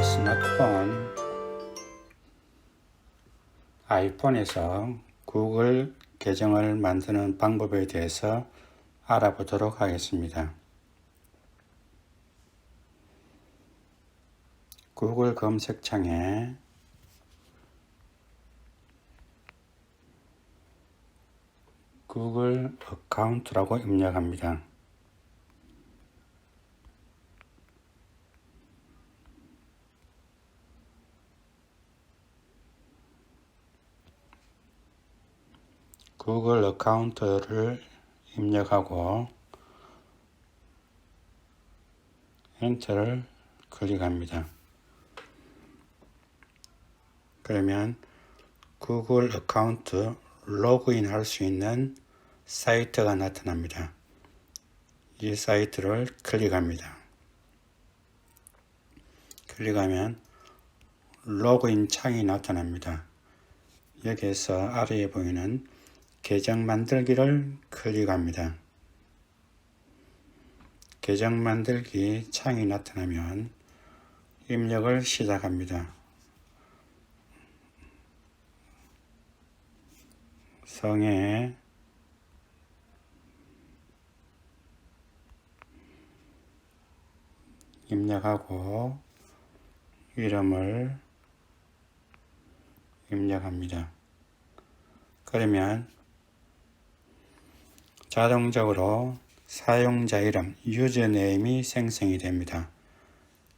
스마트폰 아이폰에서 구글 계정을 만드는 방법에 대해서 알아보도록 하겠습니다. 구글 검색창에 구글 어카운트라고 입력합니다. 구글 어카운트를 입력하고 엔터를 클릭합니다. 그러면 구글 어카운트 로그인 할 수 있는 사이트가 나타납니다. 이 사이트를 클릭합니다. 클릭하면 로그인 창이 나타납니다. 여기에서 아래에 보이는 계정 만들기를 클릭합니다. 계정 만들기 창이 나타나면 입력을 시작합니다. 성에 입력하고 이름을 입력합니다. 그러면 자동적으로 사용자 이름, 유저네임이 생성이 됩니다.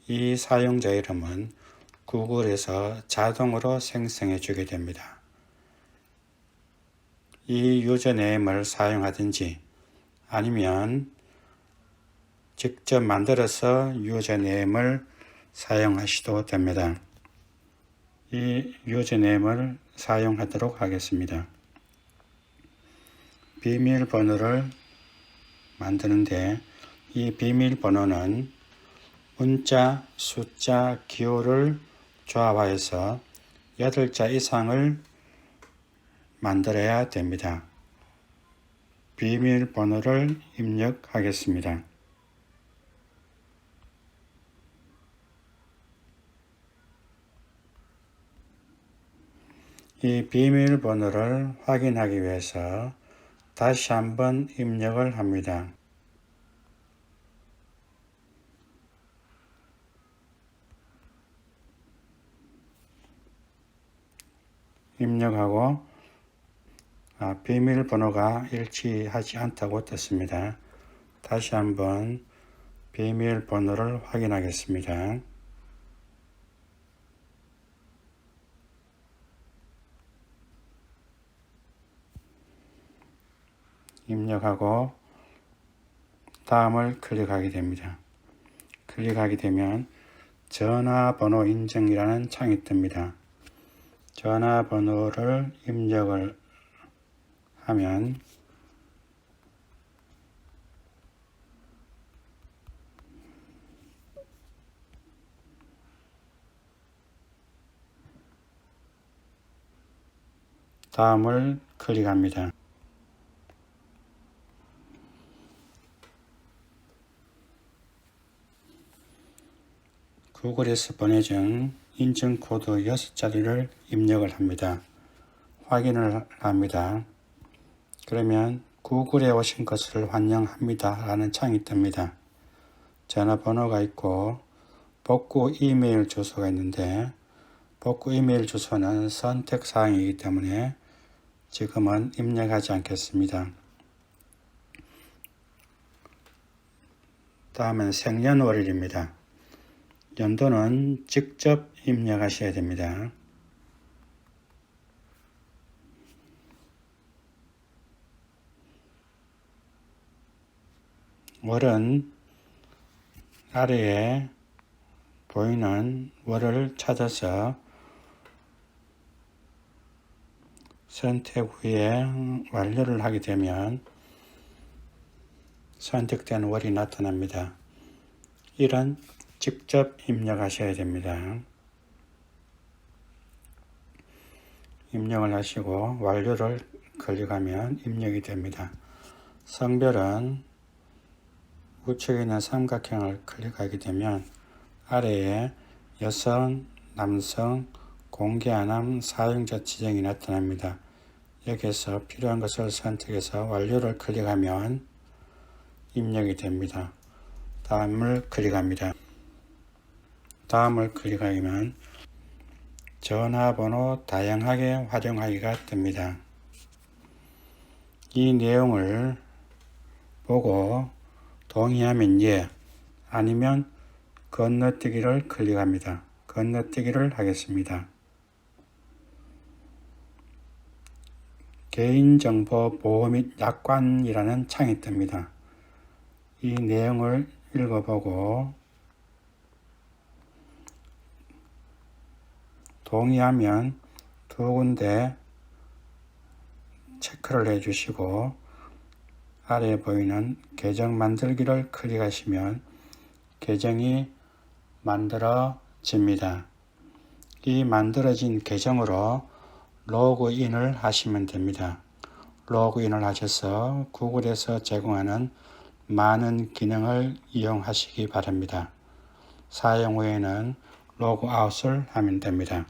이 사용자 이름은 구글에서 자동으로 생성해 주게 됩니다. 이 유저네임을 사용하든지 아니면 직접 만들어서 유저네임을 사용하셔도 됩니다. 이 유저네임을 사용하도록 하겠습니다. 비밀번호를 만드는데 이 비밀번호는 문자, 숫자, 기호를 조합하여서 8자 이상을 만들어야 됩니다. 비밀번호를 입력하겠습니다. 이 비밀번호를 확인하기 위해서 다시 한번 입력을 합니다. 입력하고 비밀번호가 일치하지 않다고 떴습니다. 다시 한번 비밀번호를 확인하겠습니다. 입력하고 다음을 클릭하게 됩니다. 클릭하게 되면 전화번호 인증이라는 창이 뜹니다. 전화번호를 입력을 하면 다음을 클릭합니다. 구글에서 보내준 인증코드 6자리를 입력을 합니다. 확인을 합니다. 그러면 구글에 오신 것을 환영합니다 라는 창이 뜹니다. 전화번호가 있고 복구 이메일 주소가 있는데 복구 이메일 주소는 선택사항이기 때문에 지금은 입력하지 않겠습니다. 다음은 생년월일입니다. 연도는 직접 입력하셔야 됩니다. 월은 아래에 보이는 월을 찾아서 선택 후에 완료를 하게 되면 선택된 월이 나타납니다. 이런 직접 입력하셔야 됩니다. 입력을 하시고 완료를 클릭하면 입력이 됩니다. 성별은 우측에 있는 삼각형을 클릭하게 되면 아래에 여성, 남성, 공개 안함 사용자 지정이 나타납니다. 여기에서 필요한 것을 선택해서 완료를 클릭하면 입력이 됩니다. 다음을 클릭합니다. 다음을 클릭하면 전화번호 다양하게 활용하기가 뜹니다. 이 내용을 보고 동의하면 예, 아니면 건너뛰기를 클릭합니다. 건너뛰기를 하겠습니다. 개인정보 보호 및 약관이라는 창이 뜹니다. 이 내용을 읽어보고 동의하면 두 군데 체크를 해주시고 아래에 보이는 계정 만들기를 클릭하시면 계정이 만들어집니다. 이 만들어진 계정으로 로그인을 하시면 됩니다. 로그인을 하셔서 구글에서 제공하는 많은 기능을 이용하시기 바랍니다. 사용 후에는 로그아웃을 하면 됩니다.